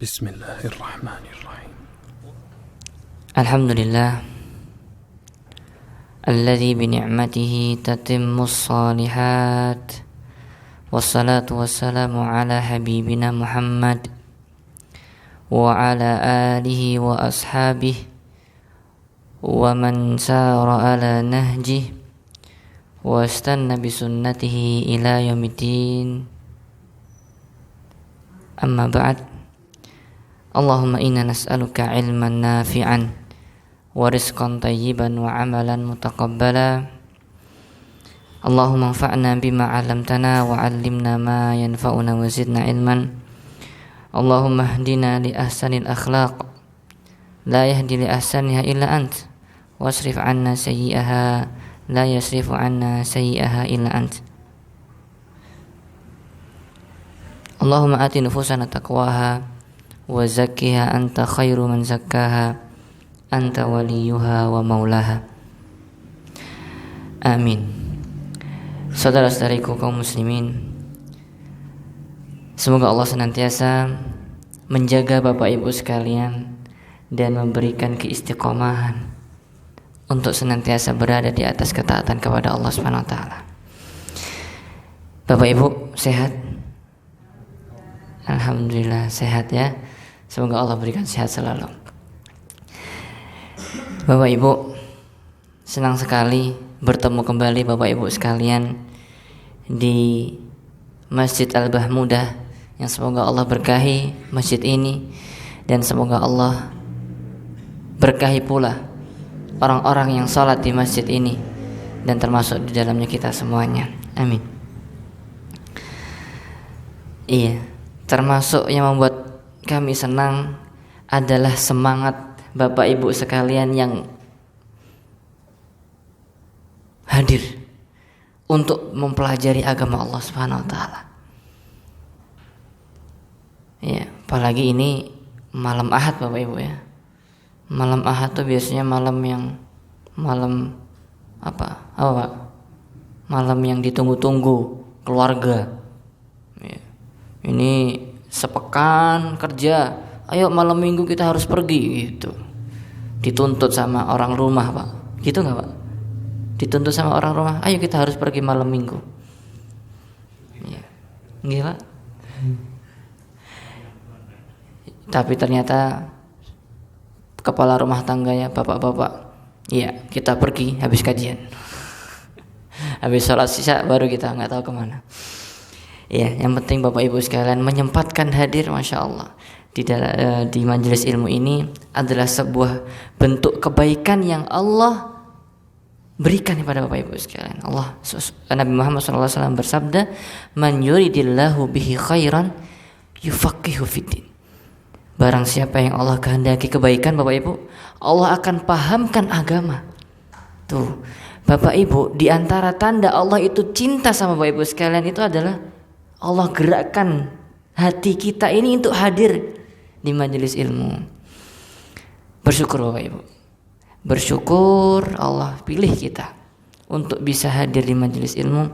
بسم الله الرحمن الرحيم. الحمد لله الذي بنعمته تتم الصالحات، والصلاة والسلام على حبيبنا محمد وعلى آله وأصحابه ومن سار على نهجه واستنى بسنته إلى يوم الدين. أما بعد، Allahumma inna nas'aluka ilman nafi'an wa rizqan tayyiban wa amalan mutaqabbala. Allahumma anfa'na bima 'allamtana wa 'allimna ma yanfa'una wa zidna ilman. Allahumma hdina li ahsanil akhlaq la yahdi li ahsaniha illa ant, wasrif 'anna sayyi'aha la yasrifu 'anna sayyi'aha illa ant. Allahumma ati nufusana taqwaha wa zakkiha anta khairu man zakkaha anta waliyuha wa maulaha. Amin. Saudara-saudariku kaum muslimin, semoga Allah senantiasa menjaga Bapak Ibu sekalian dan memberikan keistiqomahan untuk senantiasa berada di atas ketaatan kepada Allah Subhanahu wa taala. Bapak Ibu sehat? Alhamdulillah sehat ya. Semoga Allah berikan sehat selalu. Bapak Ibu, senang sekali bertemu kembali Bapak Ibu sekalian di Masjid Al-Bahmudah, yang semoga Allah berkahi masjid ini, dan semoga Allah berkahi pula orang-orang yang sholat di masjid ini, dan termasuk di dalamnya kita semuanya. Amin. Iya, termasuk yang membuat kami senang adalah semangat Bapak Ibu sekalian yang hadir untuk mempelajari agama Allah Subhanahu wa taala. Ya, apalagi ini malam Ahad Bapak Ibu ya. Malam Ahad tuh biasanya malam apa Pak? Malam yang ditunggu-tunggu keluarga. Ya. Ini sepekan kerja, ayo malam minggu kita harus pergi gitu. Dituntut sama orang rumah Pak, gitu nggak Pak? Dituntut sama orang rumah, ayo kita harus pergi malam minggu. Ya, gila. Tapi ternyata kepala rumah tangga ya, bapak-bapak, iya kita pergi habis kajian, habis sholat sisa baru kita nggak tahu kemana. Ya, yang penting Bapak Ibu sekalian menyempatkan hadir, masya Allah, di majelis ilmu ini adalah sebuah bentuk kebaikan yang Allah berikan kepada Bapak Ibu sekalian. Nabi Muhammad SAW bersabda, "Man yuridillahu bihi khairan yufaqihu fiddin." Barang siapa yang Allah kehendaki kebaikan Bapak Ibu, Allah akan pahamkan agama. Tuh, Bapak Ibu, di antara tanda Allah itu cinta sama Bapak Ibu sekalian itu adalah Allah gerakkan hati kita ini untuk hadir di majelis ilmu. Bersyukur Bapak Ibu. Bersyukur Allah pilih kita untuk bisa hadir di majelis ilmu,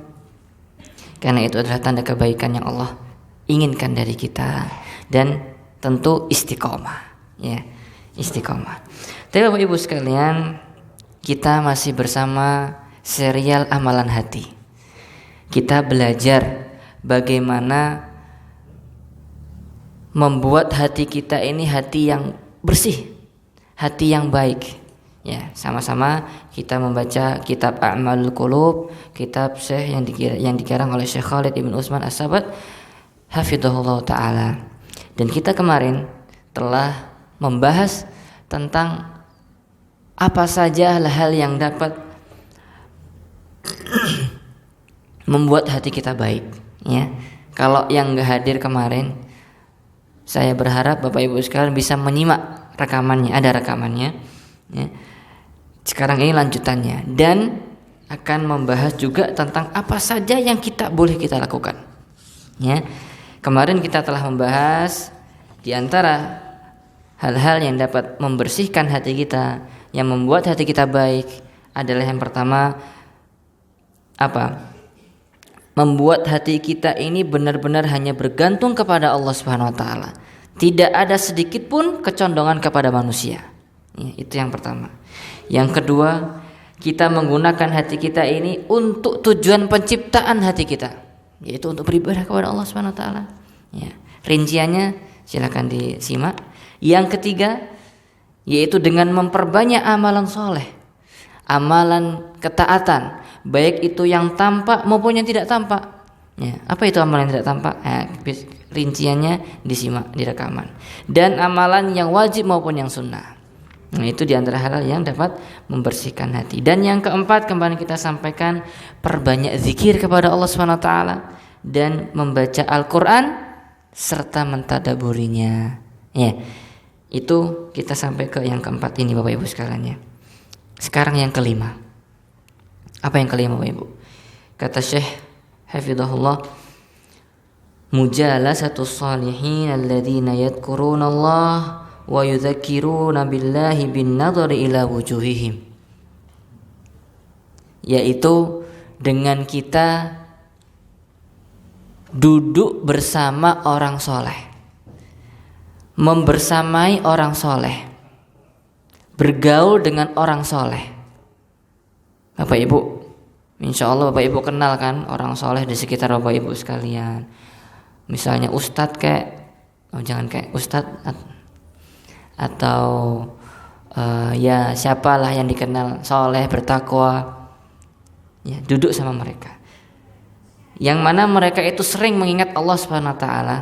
karena itu adalah tanda kebaikan yang Allah inginkan dari kita, dan tentu istiqomah ya, istiqomah. Tapi Bapak Ibu sekalian, kita masih bersama serial amalan hati. Kita belajar bagaimana membuat hati kita ini hati yang bersih, hati yang baik. Ya, sama-sama kita membaca kitab A'malul Qulub, kitab Syekh yang dikarang oleh Syekh Khalid Ibn Utsman As-Sabat hafizahullah taala. Dan kita kemarin telah membahas tentang apa saja hal-hal yang dapat membuat hati kita baik. Ya, kalau yang nggak hadir kemarin, saya berharap Bapak Ibu sekalian bisa menyimak rekamannya, ada rekamannya. Ya. Sekarang ini lanjutannya, dan akan membahas juga tentang apa saja yang boleh kita lakukan. Ya, kemarin kita telah membahas di antara hal-hal yang dapat membersihkan hati kita, yang membuat hati kita baik adalah yang pertama apa? Membuat hati kita ini benar-benar hanya bergantung kepada Allah Subhanahu wa taala, Tidak ada sedikit pun kecondongan kepada manusia. Ya, itu yang pertama. Yang kedua, kita menggunakan hati kita ini untuk tujuan penciptaan hati kita, yaitu untuk beribadah kepada Allah Subhanahu wa taala. Ya, rinciannya silakan disimak. Yang ketiga, yaitu dengan memperbanyak amalan soleh, amalan ketaatan, baik itu yang tampak maupun yang tidak tampak. Ya, apa itu amalan yang tidak tampak? Rinciannya disimak di rekaman. Dan amalan yang wajib maupun yang sunnah. Nah, itu diantara hal yang dapat membersihkan hati. Dan yang keempat, kembali kita sampaikan, perbanyak zikir kepada Allah Subhanahu wa taala dan membaca Al-Qur'an serta mentadaburinya. Ya. Itu kita sampai ke yang keempat ini Bapak Ibu sekalian ya. Sekarang yang kelima. Apa yang kelima Bapak Ibu? Kata Syekh hafizahullah, mujalasatus salihin alladzina yadhkuruna Allah wa yudzakkiruna billahi bin nadhari ila wujuhihim, yaitu dengan kita duduk bersama orang soleh, membersamai orang soleh, bergaul dengan orang soleh. Bapak Ibu, insya Allah Bapak Ibu kenal kan orang soleh di sekitar Bapak Ibu sekalian. Misalnya ustadz jangan kayak ustadz atau ya siapalah yang dikenal soleh bertakwa. Ya, duduk sama mereka. Yang mana mereka itu sering mengingat Allah Subhanahu wa taala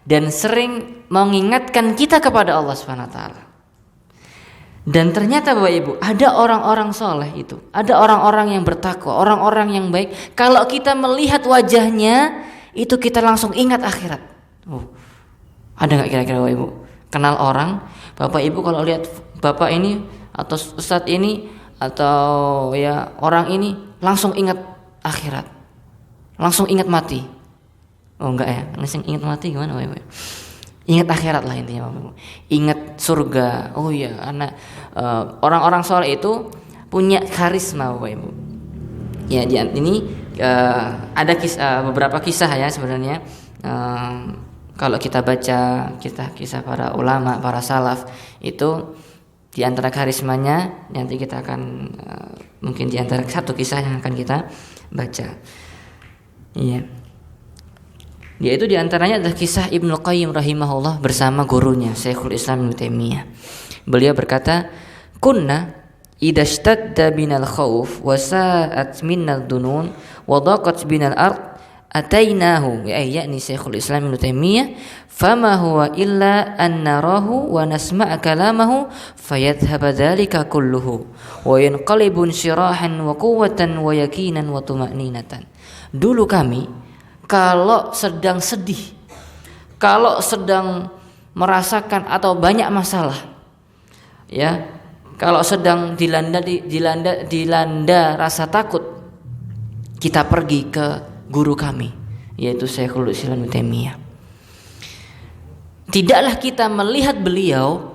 dan sering mengingatkan kita kepada Allah Subhanahu wa taala. Dan ternyata Bapak Ibu, ada orang-orang soleh itu, ada orang-orang yang bertakwa, orang-orang yang baik. Kalau kita melihat wajahnya, itu kita langsung ingat akhirat. Ada nggak kira-kira Bapak Ibu kenal orang, Bapak Ibu kalau lihat bapak ini atau ustadz ini atau ya orang ini langsung ingat akhirat, langsung ingat mati? Oh enggak ya, langsung ingat mati gimana Bapak Ibu? Ingat akhirat lah intinya Bapak Ibu. Ingat surga. Oh iya, karena orang-orang soleh itu punya karisma Bapak Ibu. Ya, ini ada beberapa kisah ya sebenarnya. Kalau kita baca kisah para ulama, para salaf itu di antara karismanya nanti kita akan mungkin di antara satu kisah yang akan kita baca. Iya. Yaitu diantaranya adalah kisah Ibnu Qayyim rahimahullah bersama gurunya Syekhul Islam Ibnu Taimiyah. Beliau berkata, "Kunna idza ishtadda binal khauf wa sa'at minnal dunun wa daqat binal ard atainahu," yakni Syekhul Islam Ibnu Taimiyah, "fama huwa illa an narahu wa nasma'a kalamahu fayadhhab dzalika kulluhu wa yanqalibu syirahan wa quwwatan wa yaqinan wa tuma'ninatan." Dulu kami kalau sedang sedih, kalau sedang merasakan atau banyak masalah, ya, kalau sedang dilanda rasa takut, kita pergi ke guru kami, yaitu Syekhul Islam Ibnu Taimiyah. Tidaklah kita melihat beliau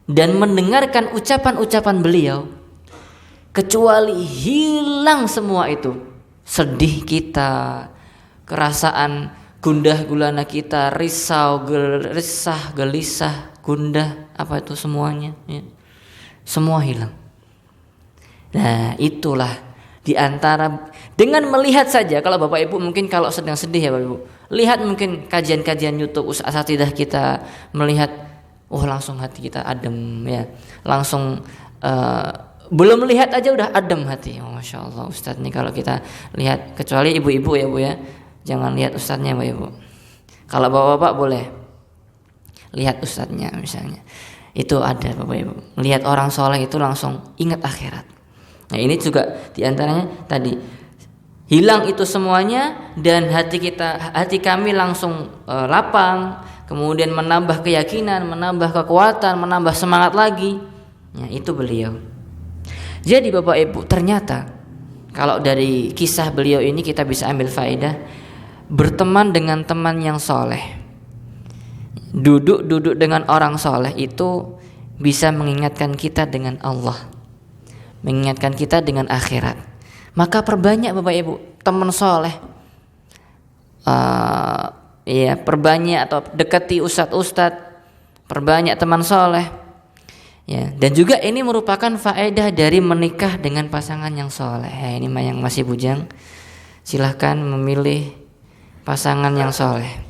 dan mendengarkan ucapan-ucapan beliau kecuali hilang semua itu, sedih kita, kerasaan gundah gulana kita, risau, resah, gelisah, gundah, apa itu semuanya, ya. Semua hilang. Nah, itulah di antara dengan melihat saja. Kalau Bapak Ibu mungkin kalau sedang sedih ya Bapak Ibu, lihat mungkin kajian-kajian YouTube asatidah kita, melihat langsung hati kita adem ya. Langsung belum lihat aja udah adem hati. Masya Allah Ustadz nih kalau kita lihat, kecuali ibu-ibu ya Bu ya. Jangan lihat ustadznya Bapak Ibu. Kalau bapak-bapak boleh lihat ustadznya misalnya. Itu ada Bapak Ibu. Lihat orang soleh itu langsung ingat akhirat. Nah ini juga diantaranya tadi, hilang itu semuanya dan hati kami langsung lapang, kemudian menambah keyakinan, menambah kekuatan, menambah semangat lagi. Ya, itu beliau. Jadi Bapak Ibu, ternyata kalau dari kisah beliau ini kita bisa ambil faedah, berteman dengan teman yang soleh, duduk dengan orang soleh itu bisa mengingatkan kita dengan Allah, mengingatkan kita dengan akhirat. Maka perbanyak Bapak Ibu teman soleh, Iya, perbanyak atau dekati ustadz-ustadz, perbanyak teman soleh. Ya, dan juga ini merupakan faedah dari menikah dengan pasangan yang soleh. Ya, ini yang masih bujang, silahkan memilih pasangan yang soleh.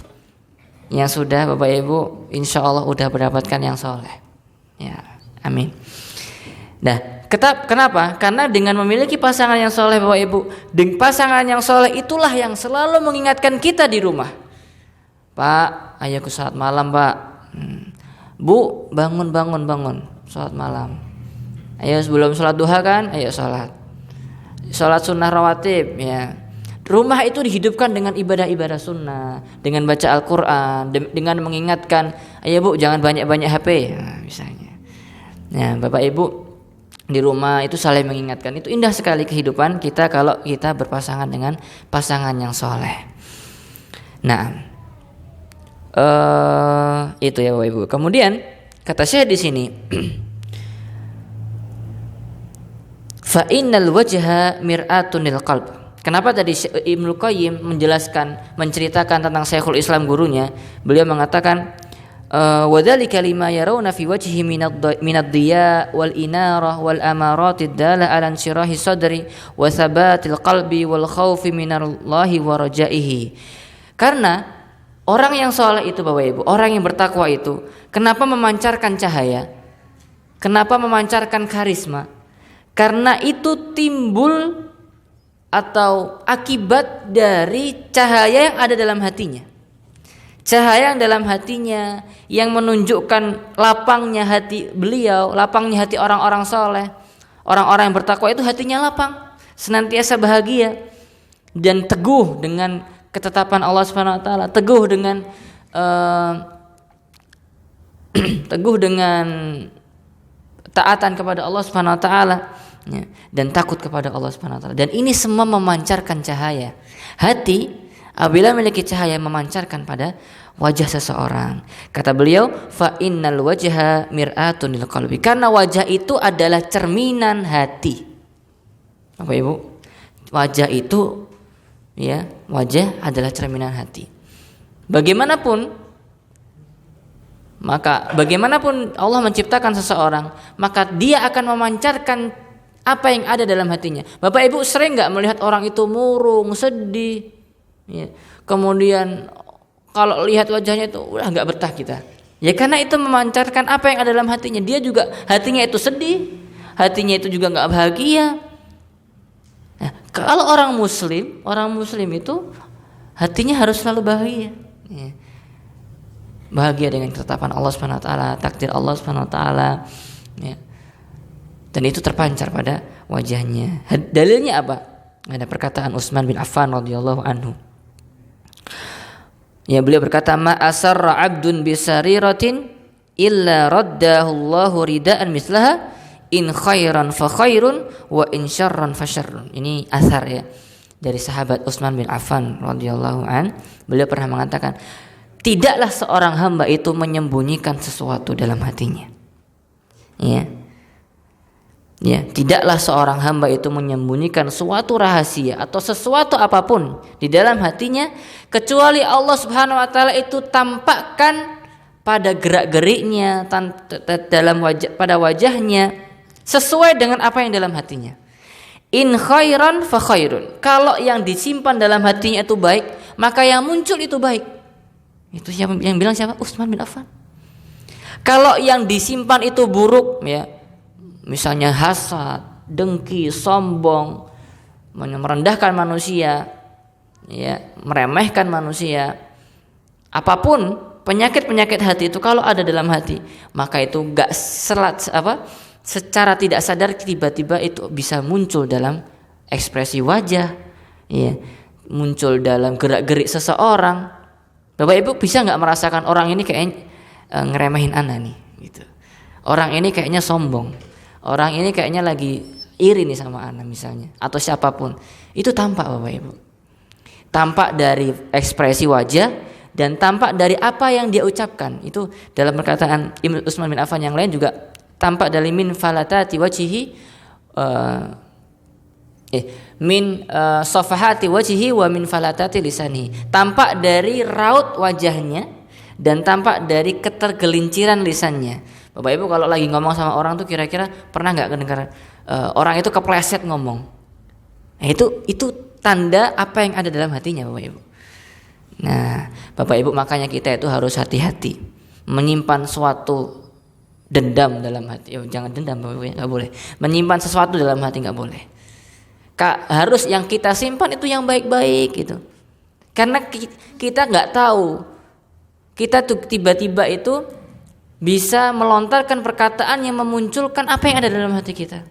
Yang sudah Bapak Ibu, insya Allah udah mendapatkan yang soleh. Ya, amin. Nah, kenapa? Karena dengan memiliki pasangan yang soleh Bapak Ibu, dengan pasangan yang soleh itulah yang selalu mengingatkan kita di rumah. Pak, ayo ke salat malam Pak. Bu, bangun salat malam. Ayo sebelum salat duha kan, ayo salat sunnah rawatib ya. Rumah itu dihidupkan dengan ibadah-ibadah sunnah, dengan baca Al-Quran, dengan mengingatkan, ayo Bu jangan banyak-banyak HP misalnya. Nah Bapak Ibu di rumah itu saling mengingatkan. Itu indah sekali kehidupan kita kalau kita berpasangan dengan pasangan yang soleh. Nah itu ya Bapak Ibu. Kemudian kata saya di sini, fa innal wajha mir'atun lil qalb. Kenapa tadi Ibnu Qayyim menceritakan tentang Syekhul Islam gurunya? Beliau mengatakan wa dzalika lima yarawna fi wajhi minad diya wal inarah wal amaratid dala ala insyirahi sadri wa thabatil qalbi wal khaufi minallahi wa rajaihi. Karena orang yang soleh itu Bapak Ibu, orang yang bertakwa itu, kenapa memancarkan cahaya? Kenapa memancarkan karisma? Karena itu timbul atau akibat dari cahaya yang ada dalam hatinya. Cahaya yang dalam hatinya yang menunjukkan lapangnya hati beliau, lapangnya hati orang-orang soleh. Orang-orang yang bertakwa itu hatinya lapang, senantiasa bahagia dan teguh dengan ketetapan Allah Subhanahu wa taala, teguh dengan taatan kepada Allah Subhanahu wa taala ya, dan takut kepada Allah Subhanahu wa taala. Dan ini semua memancarkan cahaya. Hati apabila memiliki cahaya memancarkan pada wajah seseorang. Kata beliau, fa innal wajha mir'atun lil qalbi. Karena wajah itu adalah cerminan hati. Bapak Ibu, wajah itu ya, wajah adalah cerminan hati. Bagaimanapun Allah menciptakan seseorang, maka dia akan memancarkan apa yang ada dalam hatinya. Bapak Ibu sering nggak melihat orang itu murung, sedih, ya. Kemudian kalau lihat wajahnya itu udah nggak betah kita. Ya karena itu memancarkan apa yang ada dalam hatinya. Dia juga hatinya itu sedih, hatinya itu juga nggak bahagia. Nah, kalau orang muslim itu hatinya harus selalu bahagia. Ya. Bahagia dengan ketetapan Allah Subhanahu wa taala, takdir Allah Subhanahu wa taala. Ya. Dan itu terpancar pada wajahnya. Dalilnya apa? Ada perkataan Utsman bin Affan radhiyallahu anhu. Ya, beliau berkata, "Ma asarra 'abdun bi sariratin illa raddahu Allahu ridaan mislaha in khairan fa khairun wa in syarran fa syarrun." Ini asar ya dari sahabat Utsman bin Affan radhiyallahu an. Beliau pernah mengatakan, tidaklah seorang hamba itu menyembunyikan sesuatu dalam hatinya. Ya, tidaklah seorang hamba itu menyembunyikan suatu rahasia atau sesuatu apapun di dalam hatinya kecuali Allah Subhanahu wa taala itu tampakkan pada gerak-geriknya pada wajahnya sesuai dengan apa yang dalam hatinya. In khairan fa khairun. Kalau yang disimpan dalam hatinya itu baik, maka yang muncul itu baik. Itu yang bilang siapa? Utsman bin Affan. Kalau yang disimpan itu buruk ya, misalnya hasad, dengki, sombong, merendahkan manusia, ya, meremehkan manusia, apapun penyakit-penyakit hati itu kalau ada dalam hati, maka itu secara tidak sadar tiba-tiba itu bisa muncul dalam ekspresi wajah, ya, muncul dalam gerak-gerik seseorang. Bapak Ibu bisa nggak merasakan orang ini kayak ngeremehin ana nih, gitu. Orang ini kayaknya sombong. Orang ini kayaknya lagi iri nih sama ana misalnya, atau siapapun. Itu tampak Bapak Ibu. Tampak dari ekspresi wajah dan tampak dari apa yang dia ucapkan. Itu dalam perkataan Ibnu Utsman bin Affan yang lain juga tampak dari min falatati wajhihi safahati wajhi wa min falatati lisani, tampak dari raut wajahnya dan tampak dari ketergelinciran lisannya. Bapak Ibu kalau lagi ngomong sama orang tuh kira-kira pernah nggak kedengaran orang itu kepleset ngomong? Nah, itu tanda apa yang ada dalam hatinya, Bapak Ibu. Nah, Bapak Ibu makanya kita itu harus hati-hati menyimpan suatu dendam dalam hati. Jangan dendam, Bapak Ibu, nggak boleh. Menyimpan sesuatu dalam hati nggak boleh. Harus yang kita simpan itu yang baik-baik gitu. Karena kita nggak tahu, kita tuh tiba-tiba itu bisa melontarkan perkataan yang memunculkan apa yang ada dalam hati kita.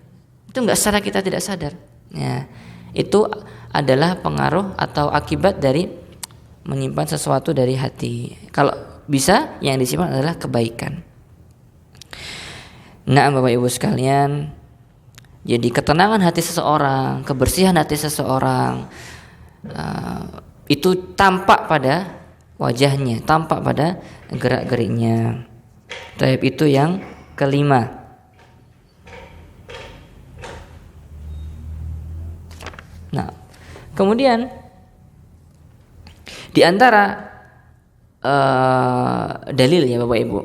Itu nggak secara kita tidak sadar. Ya, itu adalah pengaruh atau akibat dari menyimpan sesuatu dari hati. Kalau bisa yang disimpan adalah kebaikan. Nah, Bapak Ibu sekalian, jadi ketenangan hati seseorang, kebersihan hati seseorang itu tampak pada wajahnya, tampak pada gerak-geriknya. Tahap itu yang kelima. Nah, kemudian di antara dalil ya Bapak Ibu,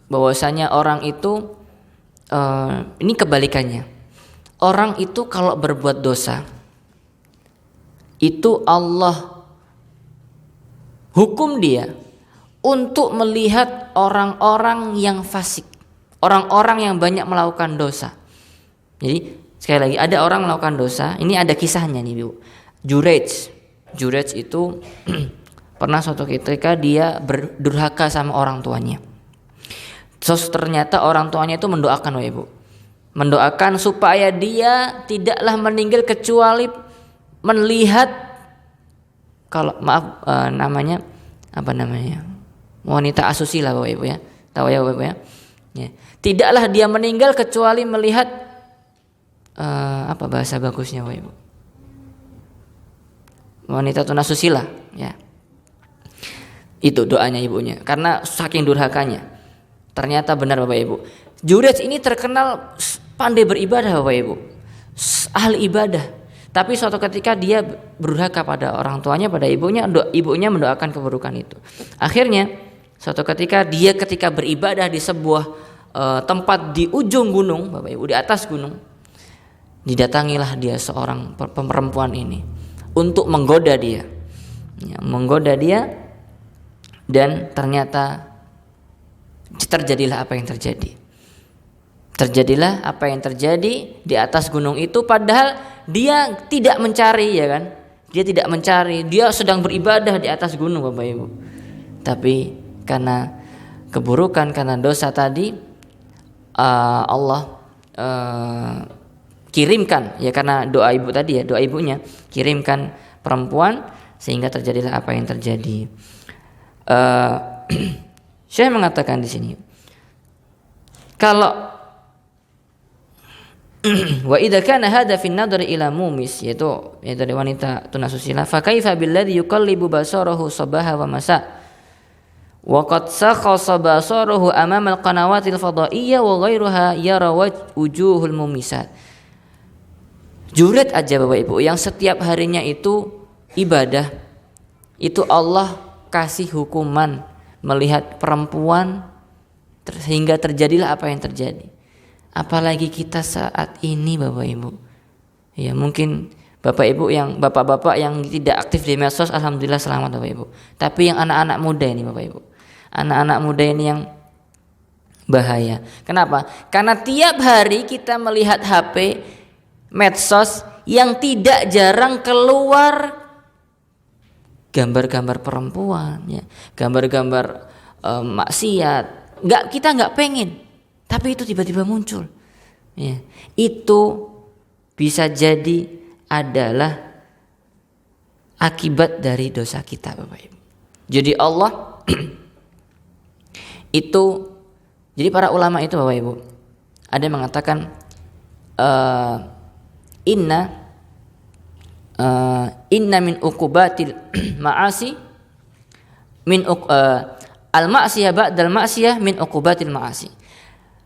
bahwasanya orang itu ini kebalikannya. Orang itu kalau berbuat dosa itu Allah hukum dia untuk melihat orang-orang yang fasik, orang-orang yang banyak melakukan dosa. Jadi sekali lagi ada orang melakukan dosa, ini ada kisahnya nih Bu. Jurej itu pernah suatu ketika dia berdurhaka sama orang tuanya. Terus ternyata orang tuanya itu mendoakan Bapak Ibu. Mendoakan supaya dia tidaklah meninggal kecuali melihat namanya wanita asusila Bapak Ibu ya. Tahu ya Bapak Ibu ya? Ya. Tidaklah dia meninggal kecuali melihat apa bahasa bagusnya Bapak Ibu? Wanita tunasusila ya. Itu doanya ibunya karena saking durhakanya. Ternyata benar Bapak Ibu. Jurej ini terkenal pandai beribadah Bapak Ibu, ahli ibadah. Tapi suatu ketika dia berdurhaka pada orang tuanya, pada ibunya mendoakan keburukan itu. Akhirnya suatu ketika beribadah di sebuah tempat di ujung gunung Bapak Ibu, di atas gunung, didatangilah dia seorang perempuan ini untuk menggoda dia, dan ternyata terjadilah apa yang terjadi. Terjadilah apa yang terjadi di atas gunung itu, padahal dia tidak mencari ya kan. Dia tidak mencari, dia sedang beribadah di atas gunung Bapak Ibu. Tapi karena keburukan, karena dosa tadi Allah kirimkan ya, karena doa ibu tadi ya, doa ibunya kirimkan perempuan sehingga terjadilah apa yang terjadi. Saya mengatakan di sini kalau wa idza kana hadza fi an-nadri ila mumis, yaitu dari wanita tunasusila, fa kaifa billadhi yuqallibu basarahu sabaha wa masa wa qad sakhasa basarahu amama al-qanawatil fadaiyah wa ghairuha yara wujuhul mumisat. Juret aja Bapak Ibu yang setiap harinya itu ibadah, itu Allah kasih hukuman melihat perempuan sehingga terjadilah apa yang terjadi. Apalagi kita saat ini Bapak Ibu. Ya mungkin bapak-bapak yang tidak aktif di medsos, alhamdulillah selamat Bapak Ibu. Tapi yang anak-anak muda ini Bapak Ibu, anak-anak muda ini yang bahaya. Kenapa? Karena tiap hari kita melihat HP, medsos yang tidak jarang keluar gambar-gambar perempuan, ya, gambar-gambar maksiat. Kita nggak pengen. Tapi itu tiba-tiba muncul, ya. Itu bisa jadi adalah akibat dari dosa kita Bapak Ibu. Jadi Allah itu, jadi para ulama itu Bapak Ibu ada yang mengatakan inna min uqubatil ma'asi al-ma'siyah ba'dal ma'siyah min uqubatil ma'asi.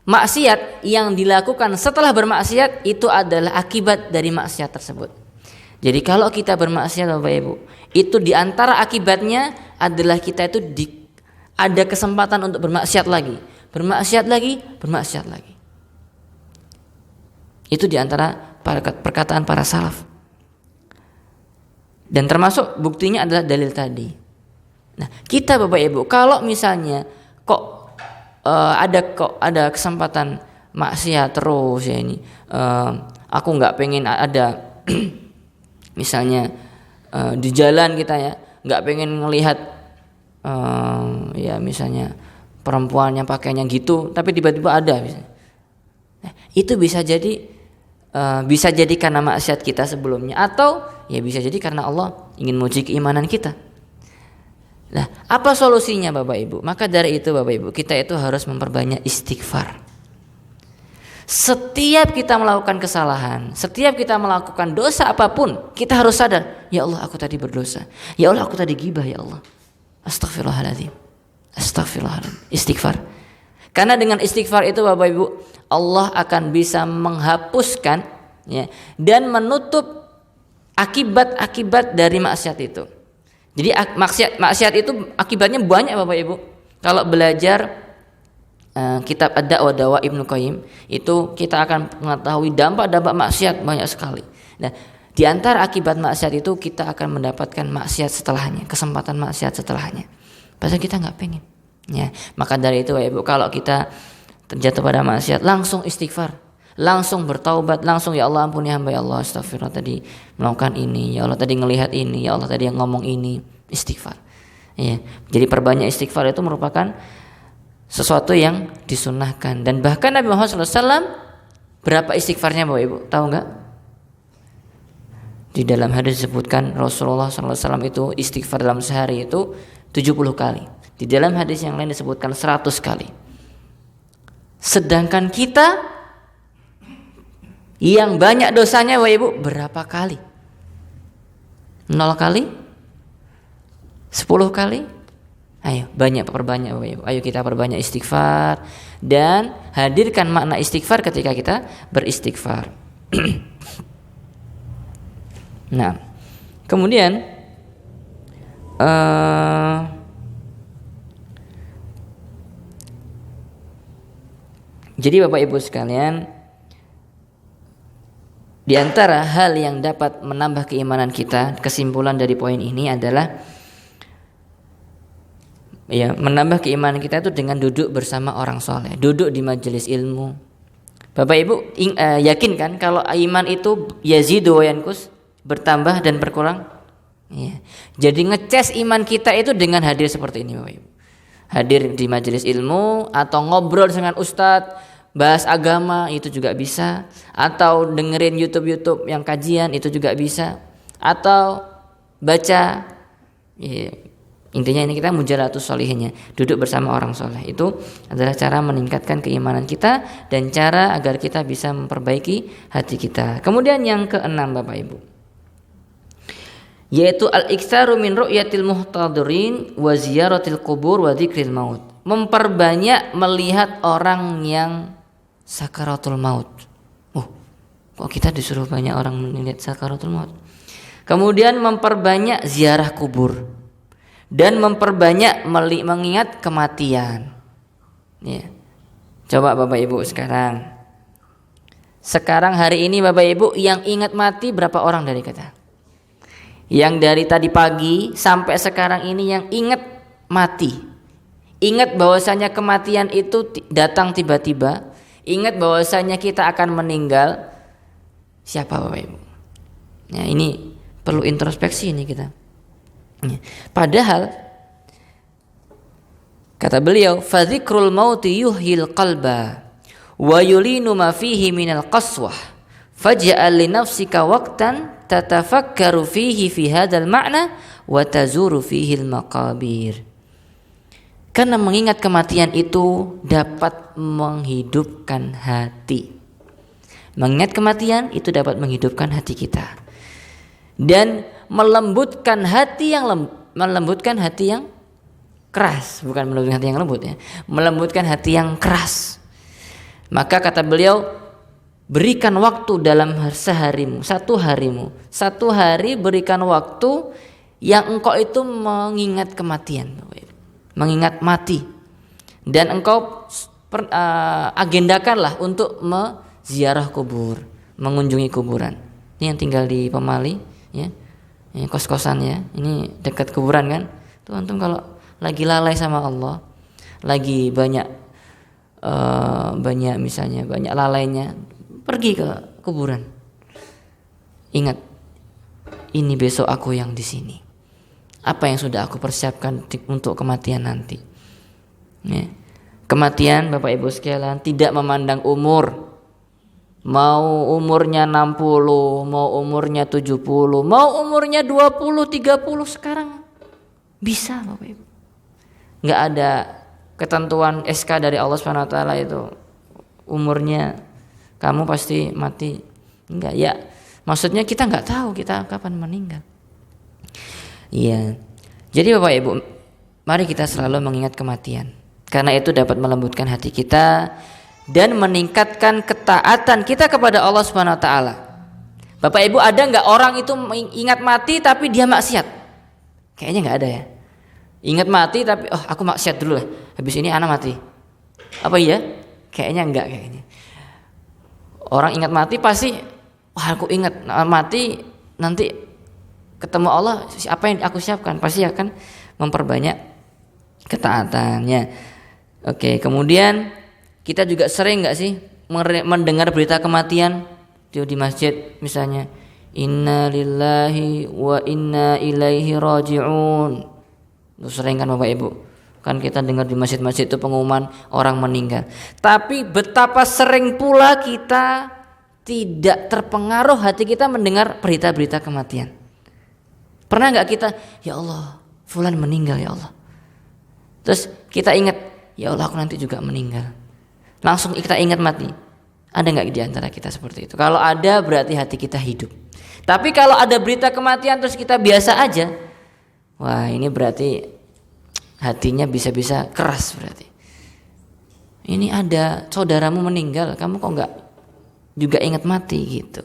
Maksiat yang dilakukan setelah bermaksiat itu adalah akibat dari maksiat tersebut. Jadi kalau kita bermaksiat Bapak Ibu, itu diantara akibatnya adalah kita itu ada kesempatan untuk bermaksiat lagi, bermaksiat lagi, bermaksiat lagi. Itu diantara perkataan para salaf. Dan termasuk buktinya adalah dalil tadi. Nah, kita Bapak Ibu, kalau misalnya ada kesempatan maksiat terus ya ini, aku nggak pengen ada misalnya di jalan kita ya, nggak pengen ngelihat ya misalnya perempuan yang pakainya gitu, tapi tiba-tiba ada misalnya. Nah, itu bisa jadi karena maksiat kita sebelumnya, atau ya bisa jadi karena Allah ingin menguji keimanan kita. Nah, apa solusinya Bapak Ibu? Maka dari itu Bapak Ibu, kita itu harus memperbanyak istighfar. Setiap kita melakukan kesalahan, setiap kita melakukan dosa apapun, kita harus sadar, ya Allah aku tadi berdosa, ya Allah aku tadi ghibah, ya Allah, astagfirullahaladzim, astagfirullahaladzim, istighfar. Karena dengan istighfar itu Bapak Ibu, Allah akan bisa menghapuskan ya, dan menutup akibat-akibat dari maksiat itu. Jadi maksiat itu akibatnya banyak Bapak Ibu. Kalau belajar kitab Ad-Da'wah Dawa Ibnu Qayyim, itu kita akan mengetahui dampak-dampak maksiat banyak sekali. Nah, di antara akibat maksiat itu kita akan mendapatkan maksiat setelahnya, kesempatan maksiat setelahnya. Padahal kita nggak pengen. Ya, maka dari itu Bapak Ibu, kalau kita terjatuh pada maksiat, langsung istighfar, langsung bertaubat, langsung ya Allah ampuni hamba, ya Allah astagfirullah tadi melakukan ini, ya Allah tadi ngelihat ini, ya Allah tadi yang ngomong ini, istighfar. Ya, jadi perbanyak istighfar itu merupakan sesuatu yang disunnahkan, dan bahkan Nabi Muhammad SAW berapa istighfarnya Bapak Ibu tahu nggak? Di dalam hadis disebutkan Rasulullah SAW itu istighfar dalam sehari itu 70 kali. Di dalam hadis yang lain disebutkan 100 kali. Sedangkan kita yang banyak dosanya Bapak Ibu berapa kali? 0 kali? 10 kali? Ayo perbanyak Bapak Ibu. Ayo kita perbanyak istighfar dan hadirkan makna istighfar ketika kita beristighfar. Nah, kemudian jadi Bapak Ibu sekalian, di antara hal yang dapat menambah keimanan kita, kesimpulan dari poin ini adalah ya, menambah keimanan kita itu dengan duduk bersama orang soleh, duduk di majelis ilmu. Bapak Ibu yakin kan kalau iman itu yazidu wa yanqus, bertambah dan berkurang? Ya. Jadi ngeces iman kita itu dengan hadir seperti ini Bapak Ibu. Hadir di majelis ilmu atau ngobrol dengan ustadz, bahas agama itu juga bisa, atau dengerin YouTube yang kajian itu juga bisa, atau baca ya. Intinya ini kita mujalatus sholihinnya, duduk bersama orang soleh. Itu adalah cara meningkatkan keimanan kita dan cara agar kita bisa memperbaiki hati kita. Kemudian yang keenam Bapak Ibu, yaitu al-iktsaru min ru'yatil muhtadirin wa ziyaratil qubur wa dzikril maut. Memperbanyak melihat orang yang sakaratul maut. Kok kita disuruh banyak orang melihat sakaratul maut? Kemudian memperbanyak ziarah kubur dan memperbanyak mengingat kematian. Ya. Coba Bapak Ibu sekarang hari ini Bapak Ibu yang ingat mati berapa orang dari kita? Yang dari tadi pagi sampai sekarang ini yang ingat mati, ingat bahwasanya kematian itu datang tiba-tiba, ingat bahwasanya kita akan meninggal, siapa Bapak Ibu? Ya, ini perlu introspeksi ini kita. Padahal kata beliau, fadzikrul mauti yuhyil qalba wa yulinu ma fihi minal qaswah faj'al li nafsika waqtan tatafakkaru fihi fi hadzal ma'na wa tazuru fihi al maqabir. Karena mengingat kematian itu dapat menghidupkan hati. Mengingat kematian itu dapat menghidupkan hati kita dan melembutkan hati yang keras, bukan melembutkan hati yang lembut ya, melembutkan hati yang keras. Maka kata beliau, berikan waktu dalam seharimu, satu hari berikan waktu yang engkau itu mengingat kematian, mengingat mati, dan engkau agendakanlah untuk ziarah kubur, mengunjungi kuburan. Ini yang tinggal di Pemali, ya, ini kos-kosan ya, ini dekat kuburan kan. Tuh antum kalau lagi lalai sama Allah, lagi banyak misalnya banyak lalainya, pergi ke kuburan. Ingat, ini besok aku yang di sini. Apa yang sudah aku persiapkan untuk kematian nanti. Ya. Kematian Bapak Ibu sekalian tidak memandang umur. Mau umurnya 60, mau umurnya 70, mau umurnya 20, 30 sekarang bisa Bapak Ibu. Enggak ada ketentuan SK dari Allah Subhanahu wa taala itu umurnya kamu pasti mati. Enggak, ya. Maksudnya kita enggak tahu kita kapan meninggal. Iya. Jadi Bapak Ibu, mari kita selalu mengingat kematian. Karena itu dapat melembutkan hati kita dan meningkatkan ketaatan kita kepada Allah Subhanahu wa taala. Bapak Ibu, ada enggak orang itu ingat mati tapi dia maksiat? Kayaknya enggak ada ya. Ingat mati tapi aku maksiat dulu lah. Habis ini anak mati. Apa iya? Kayaknya enggak kayaknya. Orang ingat mati pasti aku ingat mati nanti ketemu Allah, apa yang aku siapkan pasti akan memperbanyak ketaatannya. Oke, kemudian kita juga sering enggak sih mendengar berita kematian di masjid misalnya, inna lillahi wa inna ilaihi raji'un. Itu sering kan Bapak Ibu, kan kita dengar di masjid-masjid itu pengumuman orang meninggal. Tapi betapa sering pula kita tidak terpengaruh hati kita mendengar berita-berita kematian. Pernah enggak kita, ya Allah, fulan meninggal ya Allah. Terus kita ingat, ya Allah aku nanti juga meninggal. Langsung kita ingat mati. Ada enggak di antara kita seperti itu? Kalau ada berarti hati kita hidup. Tapi kalau ada berita kematian terus kita biasa aja, wah ini berarti hatinya bisa-bisa keras berarti. Ini ada saudaramu meninggal, kamu kok enggak juga ingat mati gitu.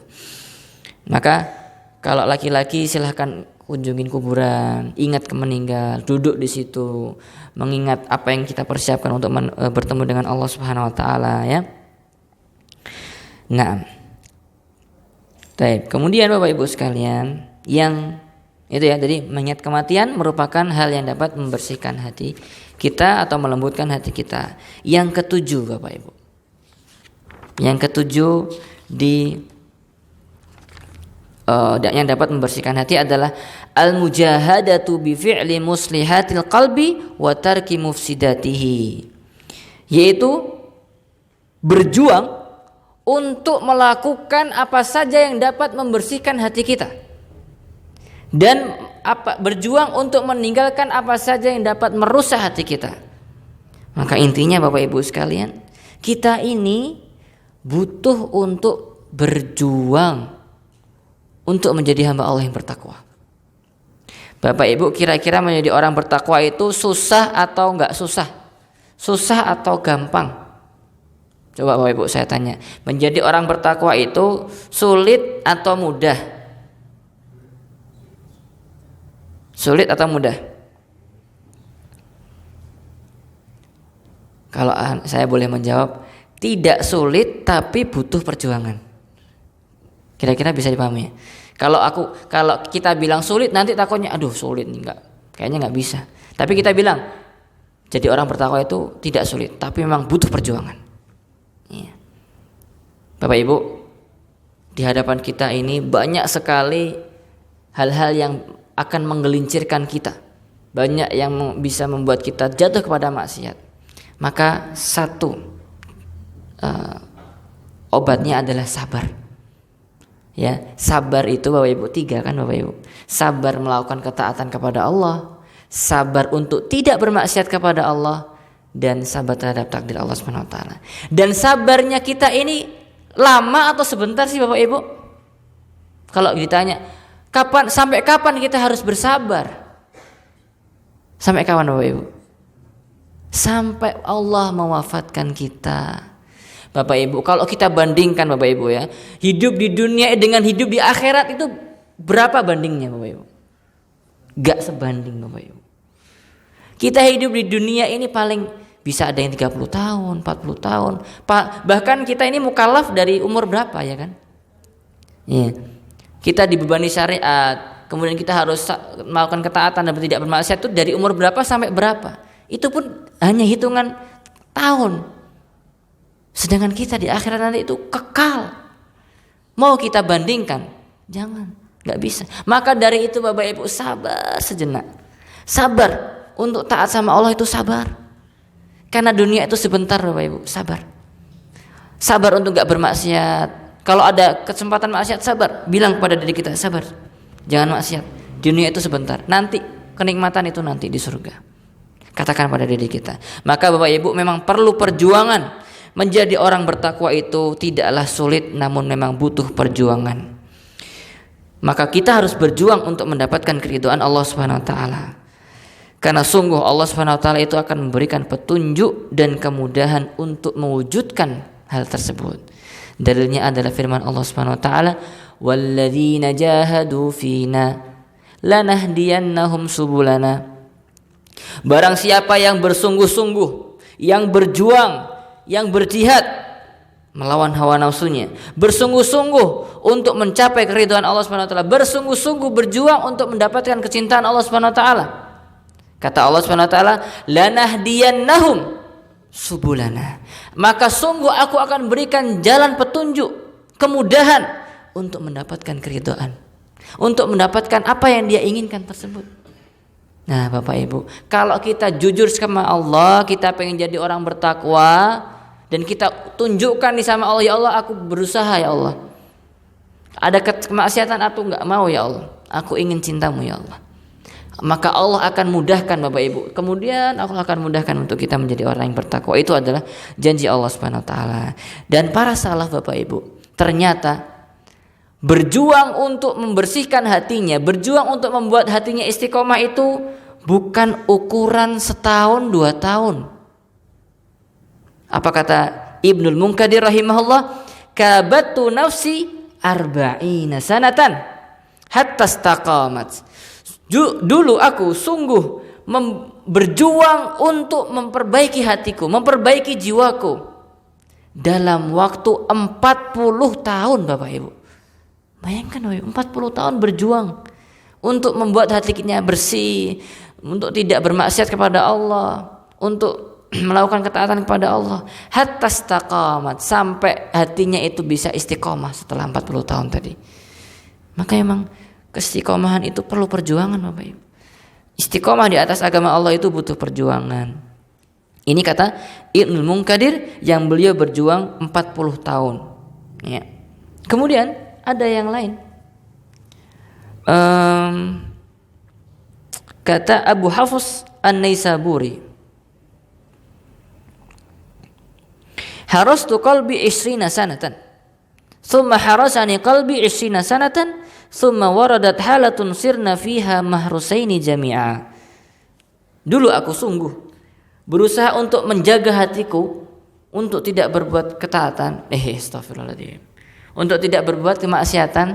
Maka kalau laki-laki silahkan kunjungin kuburan, ingat meninggal, duduk di situ, mengingat apa yang kita persiapkan untuk bertemu dengan Allah Subhanahu wa taala ya. Nah. Baik, kemudian Bapak Ibu sekalian, yang itu ya, jadi mengingat kematian merupakan hal yang dapat membersihkan hati kita atau melembutkan hati kita. Yang ketujuh Bapak Ibu. Yang ketujuh yang dapat membersihkan hati adalah al-mujahadatu bi fi'li muslihatil qalbi wa tarki mufsidatihi, yaitu berjuang untuk melakukan apa saja yang dapat membersihkan hati kita dan berjuang untuk meninggalkan apa saja yang dapat merusak hati kita. Maka intinya Bapak Ibu sekalian, kita ini butuh untuk berjuang untuk menjadi hamba Allah yang bertakwa. Bapak Ibu, kira-kira menjadi orang bertakwa itu susah atau enggak susah? Susah atau gampang? Coba Bapak Ibu saya tanya, menjadi orang bertakwa itu sulit atau mudah? Sulit atau mudah? Kalau saya boleh menjawab, tidak sulit tapi butuh perjuangan. Kira-kira bisa dipahami ya? Kalau kita bilang sulit, nanti takutnya aduh sulit nih, kayaknya nggak bisa. Tapi kita bilang jadi orang bertakwa itu tidak sulit, tapi memang butuh perjuangan. Iya. Bapak Ibu, di hadapan kita ini banyak sekali hal-hal yang akan menggelincirkan kita, banyak yang bisa membuat kita jatuh kepada maksiat. Maka satu obatnya adalah sabar. Ya, sabar itu Bapak Ibu 3 kan Bapak Ibu. Sabar melakukan ketaatan kepada Allah, sabar untuk tidak bermaksiat kepada Allah, dan sabar terhadap takdir Allah Subhanahu wa taala. Dan sabarnya kita ini lama atau sebentar sih Bapak Ibu? Kalau ditanya, sampai kapan kita harus bersabar? Sampai kapan Bapak Ibu? Sampai Allah mewafatkan kita. Bapak Ibu, kalau kita bandingkan Bapak Ibu ya, hidup di dunia dengan hidup di akhirat itu berapa bandingnya Bapak Ibu? Gak sebanding Bapak Ibu. Kita hidup di dunia ini paling bisa ada yang 30 tahun, 40 tahun. Bahkan kita ini mukallaf dari umur berapa ya kan? Ya. Kita dibebani syariat, kemudian kita harus melakukan ketaatan dan tidak bermaksiat itu dari umur berapa sampai berapa? Itu pun hanya hitungan tahun. Sedangkan kita di akhirat nanti itu kekal. Mau kita bandingkan? Jangan, nggak bisa. Maka dari itu Bapak Ibu sabar sejenak. Sabar untuk taat sama Allah itu sabar. Karena dunia itu sebentar Bapak Ibu, sabar. Sabar untuk nggak bermaksiat. Kalau ada kesempatan maksiat sabar, bilang kepada diri kita sabar. Jangan maksiat. Dunia itu sebentar. Nanti kenikmatan itu nanti di surga. Katakan pada diri kita. Maka Bapak Ibu memang perlu perjuangan. Menjadi orang bertakwa itu tidaklah sulit, namun memang butuh perjuangan. Maka kita harus berjuang untuk mendapatkan keridhaan Allah Subhanahu wa taala. Karena sungguh Allah Subhanahu wa taala itu akan memberikan petunjuk dan kemudahan untuk mewujudkan hal tersebut. Dalilnya adalah firman Allah Subhanahu wa taala, "Walladzina jahadu fina lanahdiyannahum subulana." Barang siapa yang bersungguh-sungguh, yang berjuang, yang berjihad melawan hawa nafsunya, bersungguh-sungguh untuk mencapai keridhaan Allah Subhanahu wa taala, bersungguh-sungguh berjuang untuk mendapatkan kecintaan Allah Subhanahu wa taala. Kata Allah Subhanahu wa taala, "Lanahdiyannahum subulana." Maka sungguh aku akan berikan jalan petunjuk, kemudahan untuk mendapatkan keridhaan, untuk mendapatkan apa yang dia inginkan tersebut. Nah Bapak Ibu, kalau kita jujur sama Allah, kita pengen jadi orang bertakwa, dan kita tunjukkan nih sama Allah, ya Allah aku berusaha ya Allah, ada kemaksiatan aku nggak mau ya Allah, aku ingin cintamu ya Allah, maka Allah akan mudahkan Bapak Ibu. Kemudian Allah akan mudahkan untuk kita menjadi orang yang bertakwa. Itu adalah janji Allah Subhanahu wa taala. Dan para salaf Bapak Ibu ternyata berjuang untuk membersihkan hatinya, berjuang untuk membuat hatinya istiqomah itu bukan ukuran setahun 2 tahun. Apa kata Ibnul Munkadir rahimahullah? Kabatu nafsi arba'ina sanatan hatta istaqamat. Dulu aku sungguh berjuang untuk memperbaiki hatiku, memperbaiki jiwaku dalam waktu 40 tahun Bapak Ibu. Bayangkan 40 tahun berjuang untuk membuat hatinya bersih, untuk tidak bermaksiat kepada Allah, untuk melakukan ketaatan kepada Allah, hatta istaqamat, sampai hatinya itu bisa istiqomah setelah 40 tahun tadi. Maka memang keistiqomahan itu perlu perjuangan Bapak Ibu. Istiqomah di atas agama Allah itu butuh perjuangan. Ini kata Ibnul Munkadir yang beliau berjuang 40 tahun ya. Kemudian ada yang lain, kata Abu Hafs An-Naisaburi, harastu qalbi 20 sanatan thumma harasani qalbi 20 sanatan thumma waradat halatun sirna fiha mahrusaini jami'a. Dulu aku sungguh berusaha untuk menjaga hatiku untuk tidak berbuat ketaatan, astagfirullahaladzim, untuk tidak berbuat kemaksiatan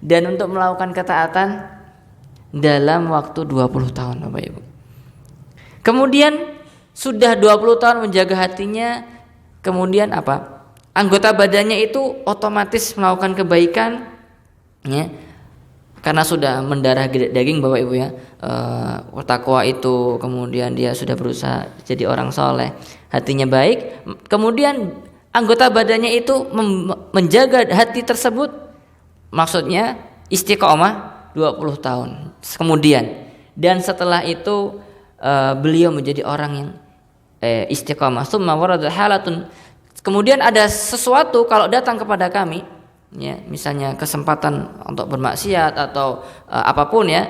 dan untuk melakukan ketaatan dalam waktu 20 tahun Bapak Ibu. Kemudian sudah 20 tahun menjaga hatinya, kemudian apa? Anggota badannya itu otomatis melakukan kebaikan ya. Karena sudah mendarah daging Bapak Ibu ya. Takwa itu, kemudian dia sudah berusaha jadi orang soleh, hatinya baik, kemudian anggota badannya itu menjaga hati tersebut, maksudnya istiqomah 20 tahun kemudian. Dan setelah itu beliau menjadi orang yang istiqomah. Summa warada halatun, kemudian ada sesuatu kalau datang kepada kami ya, misalnya kesempatan untuk bermaksiat atau apapun ya,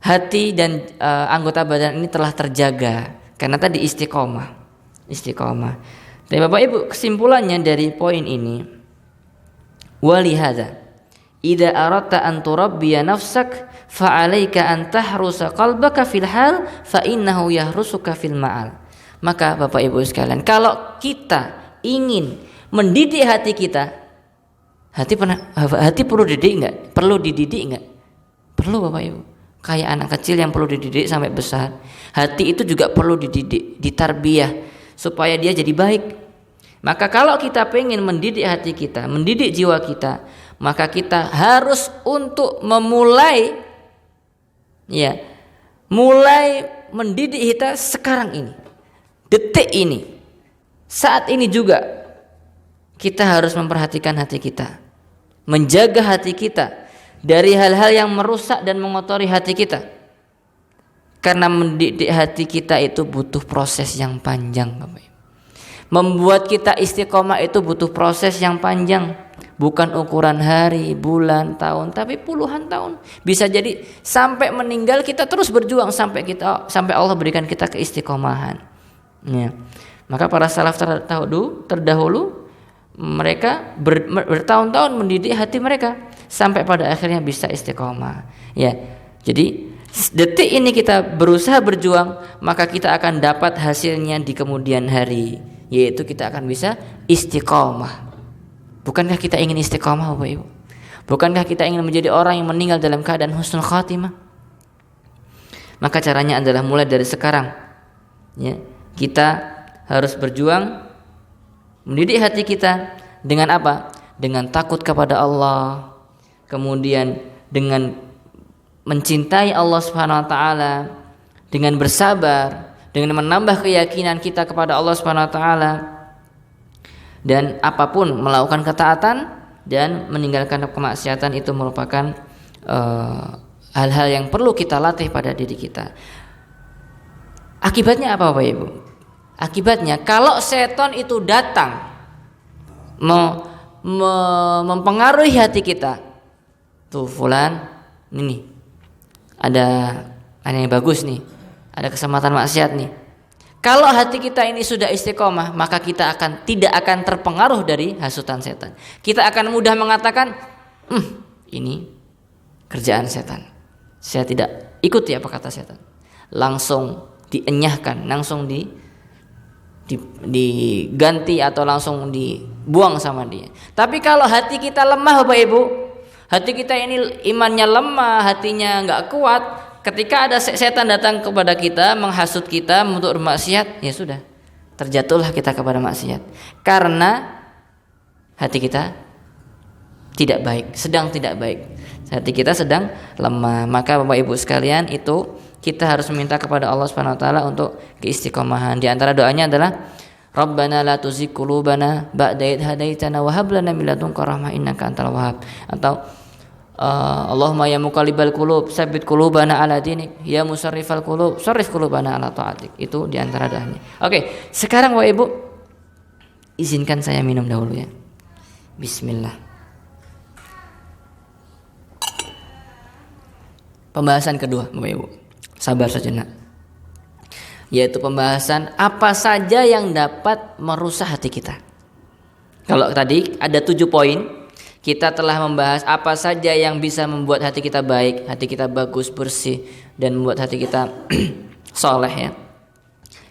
hati dan anggota badan ini telah terjaga karena tadi istiqomah. Tapi Bapak Ibu, kesimpulannya dari poin ini, walihada idza aradta an turabbiya nafsak fa'alaika an tahrusa qalbaka fil hal fa innahu yahrusuka fil ma'al. Maka Bapak Ibu sekalian, kalau kita ingin mendidik hati kita, hati perlu dididik enggak? Perlu dididik enggak? Perlu Bapak Ibu. Kayak anak kecil yang perlu dididik sampai besar, hati itu juga perlu dididik, ditarbiyah supaya dia jadi baik. Maka kalau kita pengen mendidik hati kita, mendidik jiwa kita, maka kita harus untuk mulai mendidik kita sekarang ini, detik ini, saat ini juga kita harus memperhatikan hati kita, menjaga hati kita dari hal-hal yang merusak dan mengotori hati kita. Karena mendidik hati kita itu butuh proses yang panjang, Bapak Ibu. Membuat kita istiqomah itu butuh proses yang panjang, bukan ukuran hari, bulan, tahun, tapi puluhan tahun. Bisa jadi sampai meninggal kita terus berjuang sampai Allah berikan kita keistiqomahan. Ya. Maka para salaf terdahulu mereka bertahun-tahun mendidik hati mereka sampai pada akhirnya bisa istiqomah. Ya. Jadi detik ini kita berusaha berjuang, maka kita akan dapat hasilnya di kemudian hari, yaitu kita akan bisa istiqomah. Bukankah kita ingin istiqomah, Bapak Ibu? Bukankah kita ingin menjadi orang yang meninggal dalam keadaan husnul khatimah? Maka caranya adalah mulai dari sekarang. Ya, kita harus berjuang mendidik hati kita dengan apa? Dengan takut kepada Allah, kemudian dengan mencintai Allah Subhanahu wa taala, dengan bersabar, dengan menambah keyakinan kita kepada Allah Subhanahu wa taala, dan apapun melakukan ketaatan dan meninggalkan kemaksiatan itu merupakan hal-hal yang perlu kita latih pada diri kita. Akibatnya apa, Bapak Ibu? Akibatnya kalau setan itu datang mempengaruhi hati kita, tuh fulan ini ada yang bagus nih, ada kesempatan maksiat nih. Kalau hati kita ini sudah istiqomah, maka kita tidak akan terpengaruh dari hasutan setan. Kita akan mudah mengatakan, ini kerjaan setan, saya tidak ikuti apa kata setan. Langsung dienyahkan, langsung diganti atau langsung dibuang sama dia. Tapi kalau hati kita lemah, Bapak Ibu, hati kita ini imannya lemah, hatinya nggak kuat, ketika ada setan datang kepada kita, menghasut kita untuk bermaksiat, ya sudah, terjatuhlah kita kepada maksiat. Karena hati kita tidak baik, sedang tidak baik. Hati kita sedang lemah. Maka Bapak Ibu sekalian, itu kita harus meminta kepada Allah Subhanahu wa taala untuk keistiqomahan. Di antara doanya adalah Rabbana la tuzigh qulubana ba'da idh hadaitana wa hab lana min ladunka rahmah innaka antal wahhab. Atau Allahumma ya muqallibal qulub tsabbit qulubana ala dinik, ya musarrifal qulub sarrif qulubana ala ta'atik. Itu di antara doanya. Oke, sekarang Bapak Ibu, izinkan saya minum dahulu ya. Bismillah. Pembahasan kedua, Bapak Ibu. Sabar sejenak. Yaitu pembahasan apa saja yang dapat merusak hati kita. Kalau tadi ada 7 poin, kita telah membahas apa saja yang bisa membuat hati kita baik, hati kita bagus, bersih, dan membuat hati kita soleh ya.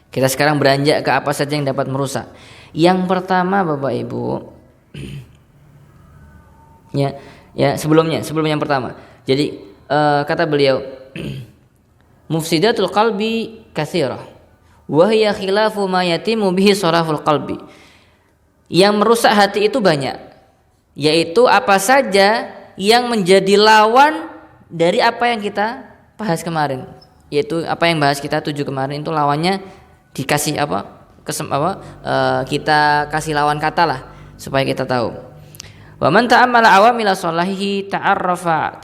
Kita sekarang beranjak ke apa saja yang dapat merusak. Yang pertama, Bapak Ibu, ya sebelum yang pertama. Jadi kata beliau, mufsidatul qalbi katsirah wa hiya khilafu ma yatimu bihi sharaful qalbi. Yang merusak hati itu banyak, yaitu apa saja yang menjadi lawan dari apa yang kita bahas kemarin. Yaitu apa yang bahas kita 7 kemarin itu lawannya dikasih kita kasih lawan kata lah supaya kita tahu. Wa man ta'ammala awamila salahihi ta'arrafa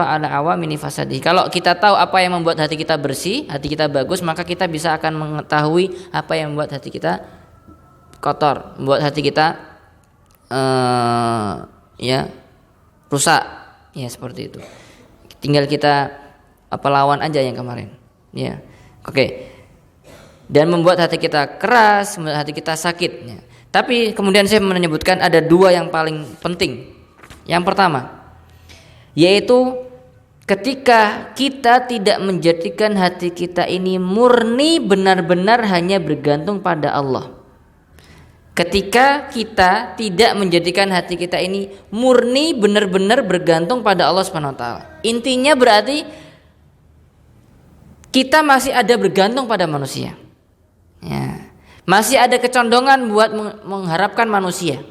ala awamini fasadihi. Kalau kita tahu apa yang membuat hati kita bersih, hati kita bagus, maka kita bisa akan mengetahui apa yang membuat hati kita kotor, membuat hati kita rusak. Ya seperti itu. Tinggal kita lawan aja yang kemarin. Ya. Oke. Dan membuat hati kita keras, membuat hati kita sakit ya. Tapi kemudian saya menyebutkan ada 2 yang paling penting. Yang pertama, yaitu ketika kita tidak menjadikan hati kita ini murni benar-benar hanya bergantung pada Allah. Ketika kita tidak menjadikan hati kita ini murni benar-benar bergantung pada Allah Subhanahu wa taala. Intinya berarti kita masih ada bergantung pada manusia. Ya. Masih ada kecondongan buat mengharapkan manusia.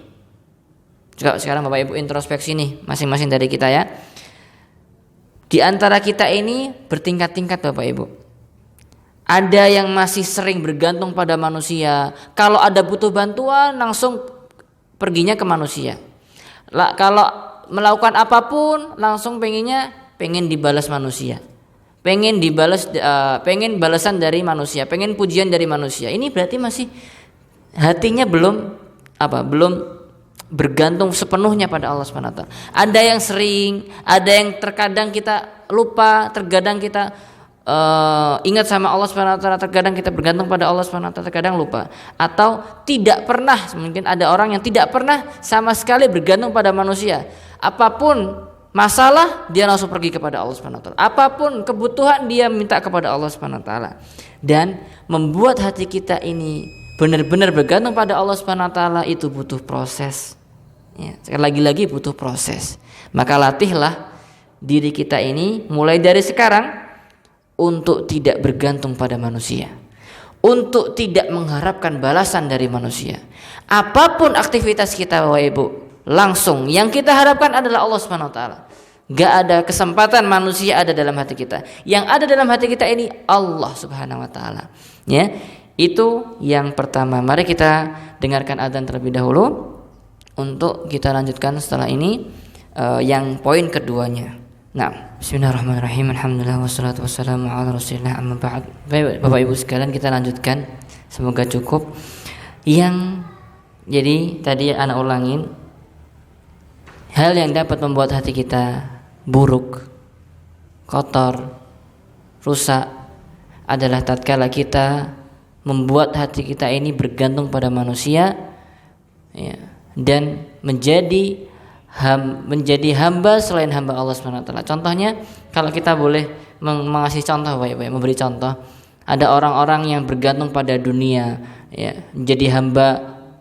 Coba sekarang Bapak Ibu introspeksi nih masing-masing dari kita ya. Di antara kita ini bertingkat-tingkat Bapak Ibu. Ada yang masih sering bergantung pada manusia. Kalau ada butuh bantuan langsung perginya ke manusia. Kalau melakukan apapun langsung pengen dibalas manusia. Pengen balasan dari manusia, pengen pujian dari manusia. Ini berarti masih hatinya belum bergantung sepenuhnya pada Allah Subhanahu wa taala. Ada yang sering, ada yang terkadang kita lupa, terkadang kita ingat sama Allah Subhanahu wa taala, terkadang kita bergantung pada Allah Subhanahu wa taala, terkadang lupa. Atau tidak pernah, mungkin ada orang yang tidak pernah sama sekali bergantung pada manusia. Apapun masalah dia langsung pergi kepada Allah Subhanahu wa taala. Apapun kebutuhan dia minta kepada Allah Subhanahu wa taala. Dan membuat hati kita ini benar-benar bergantung pada Allah Subhanahu wa taala itu butuh proses. Ya, sekali lagi butuh proses. Maka latihlah diri kita ini mulai dari sekarang untuk tidak bergantung pada manusia, untuk tidak mengharapkan balasan dari manusia. Apapun aktivitas kita Bapak Ibu, langsung yang kita harapkan adalah Allah Subhanahu wa taala. Gak ada kesempatan manusia ada dalam hati kita. Yang ada dalam hati kita ini Allah Subhanahu wa taala. Ya, itu yang pertama. Mari kita dengarkan adzan terlebih dahulu untuk kita lanjutkan setelah ini yang poin keduanya. Nah, bismillahirrahmanirrahim. Alhamdulillah wassalatu wassalamu ala Rasulillah amma ba'd. Bapak Ibu sekalian, kita lanjutkan. Semoga cukup. Jadi tadi anak ulangin, hal yang dapat membuat hati kita buruk, kotor, rusak adalah tatkala kita membuat hati kita ini bergantung pada manusia, ya, dan menjadi hamba selain hamba Allah Subhanahu wa taala. Contohnya, kalau kita boleh mengasih contoh baik-baik, memberi contoh, ada orang-orang yang bergantung pada dunia, ya, menjadi hamba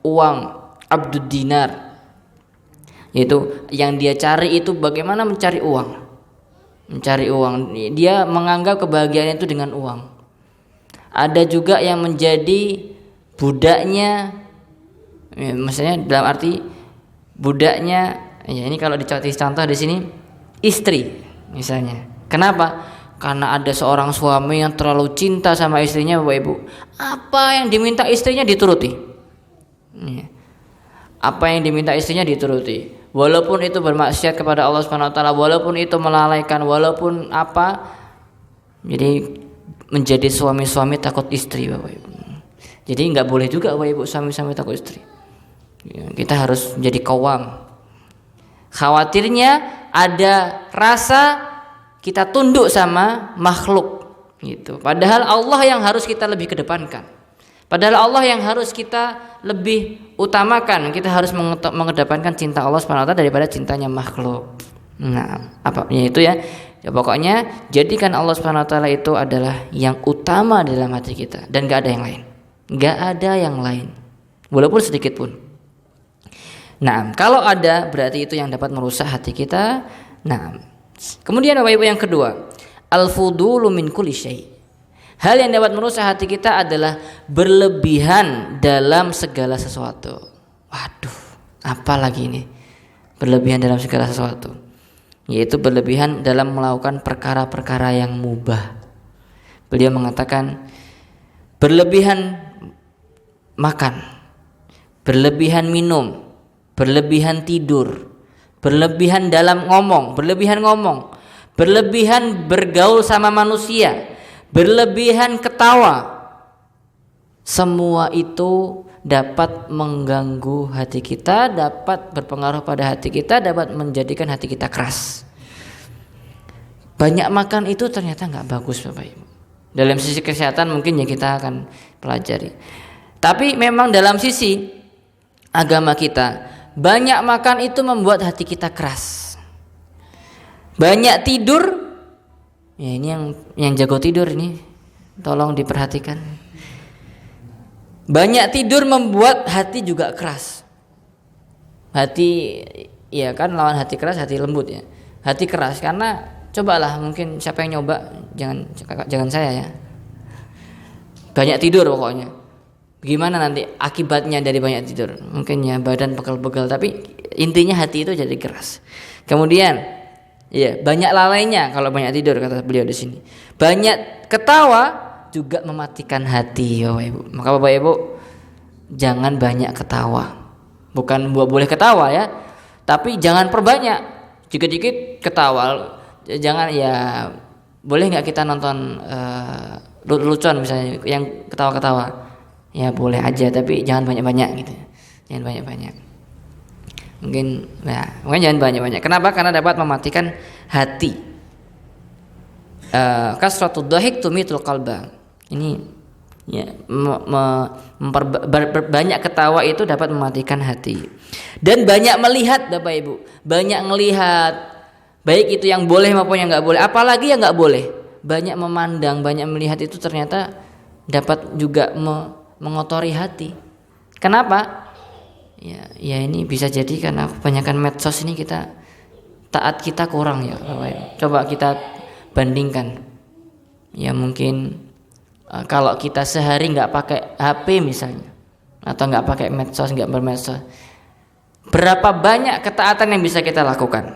uang, abdud dinar, yaitu yang dia cari itu bagaimana mencari uang. Dia menganggap kebahagiaan itu dengan uang. Ada juga yang menjadi budaknya, ya, maksudnya dalam arti budaknya, ya, ini kalau contoh di sini istri misalnya. Kenapa? Karena ada seorang suami yang terlalu cinta sama istrinya Bapak Ibu. Apa yang diminta istrinya dituruti. Apa yang diminta istrinya dituruti. Walaupun itu bermaksiat kepada Allah Subhanahu wa taala, walaupun itu melalaikan, walaupun apa. Jadi menjadi suami-suami takut istri Bapak Ibu. Jadi enggak boleh juga Bapak Ibu suami-suami takut istri. Kita harus menjadi kawam. Khawatirnya ada rasa kita tunduk sama makhluk gitu. Padahal Allah yang harus kita lebih kedepankan. Padahal Allah yang harus kita lebih utamakan. Kita harus mengedepankan cinta Allah Subhanahu wa taala daripada cintanya makhluk. Nah, itu ya. Pokoknya jadikan Allah Subhanahu wa taala itu adalah yang utama dalam hati kita dan enggak ada yang lain. Enggak ada yang lain. Walaupun sedikit pun. Nah, kalau ada berarti itu yang dapat merusak hati kita. Nah, kemudian Bapak Ibu yang kedua, al-fudulu min kulli syai'. Hal yang dapat merusak hati kita adalah berlebihan dalam segala sesuatu. Waduh, apa lagi ini? Berlebihan dalam segala sesuatu. Yaitu berlebihan dalam melakukan perkara-perkara yang mubah. Beliau mengatakan berlebihan makan, berlebihan minum, berlebihan tidur, berlebihan dalam ngomong, berlebihan bergaul sama manusia, berlebihan ketawa. Semua itu dapat mengganggu hati kita, dapat berpengaruh pada hati kita, dapat menjadikan hati kita keras. Banyak makan itu ternyata nggak bagus Bapak Ibu. Dalam sisi kesehatan mungkin ya kita akan pelajari. Tapi memang dalam sisi agama kita, banyak makan itu membuat hati kita keras. Banyak tidur Ya ini yang jago tidur ini tolong diperhatikan. Banyak tidur membuat hati juga keras. Hati ya kan lawan hati keras hati lembut ya. Hati keras karena cobalah mungkin siapa yang nyoba jangan saya ya. Banyak tidur pokoknya. Gimana nanti akibatnya dari banyak tidur? Mungkin ya badan pegel-pegel tapi intinya hati itu jadi keras. Kemudian iya, banyak lalainya kalau banyak tidur kata beliau di sini. Banyak ketawa juga mematikan hati, Bapak Ibu. Maka Bapak Ibu jangan banyak ketawa. Bukan boleh ketawa ya, tapi jangan perbanyak. Dikit-dikit ketawa. Jangan ya boleh nggak kita nonton lucuan misalnya yang ketawa-ketawa. Ya boleh aja tapi jangan banyak-banyak gitu. Jangan banyak-banyak. Mungkin jangan banyak-banyak. Kenapa? Karena dapat mematikan hati. Kasratud dhahik tumitul qalba. Ini ya banyak ketawa itu dapat mematikan hati. Dan banyak melihat Bapak Ibu, banyak melihat baik itu yang boleh maupun yang enggak boleh, apalagi yang enggak boleh. Banyak memandang, banyak melihat itu ternyata dapat juga mengotori hati. Kenapa? Ya ini bisa jadi karena kebanyakan medsos ini taat kita kurang ya Bapak Ibu. Coba kita bandingkan. Ya mungkin kalau kita sehari nggak pakai HP misalnya atau nggak pakai medsos, nggak bermedsos, berapa banyak ketaatan yang bisa kita lakukan?